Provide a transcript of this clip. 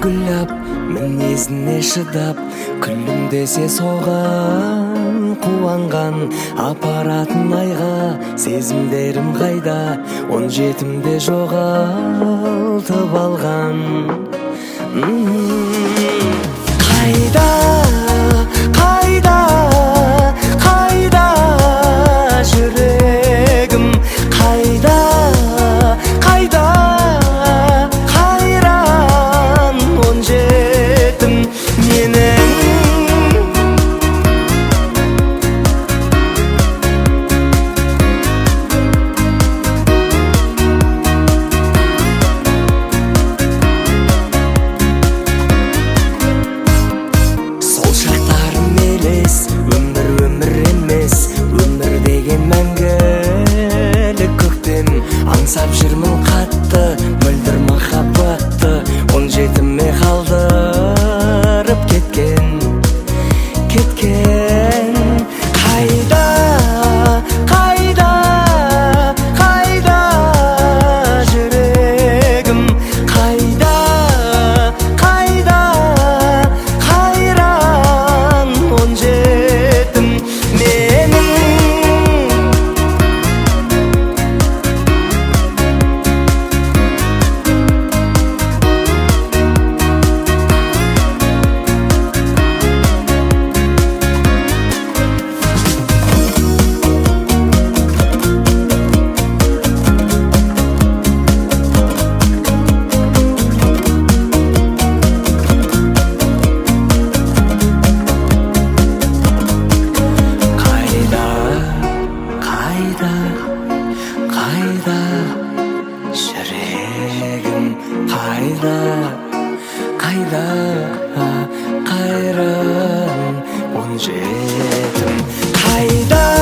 гүллап, мінезіне шыдап, күлім десе соған қуанған, апаратын айға сезімдерім қайда, 17-імде жоғалтып алған. Қайда, қайда, қайда жүрегім, қайда, қайда қайран 17-ім менің. Сол шақтарым елес, өмір емес, өмір деген мәңгілік көктем. Аңсап жүрмін қатты, мөлдір махаббатты, 17-іме қалдырып кеткен. Қайда, қайда, қайда жүрегім, қайда, қайда қайран 17-ім менің. Қайда жүрегім, қайда, қайда қайран 17-ім, қайда.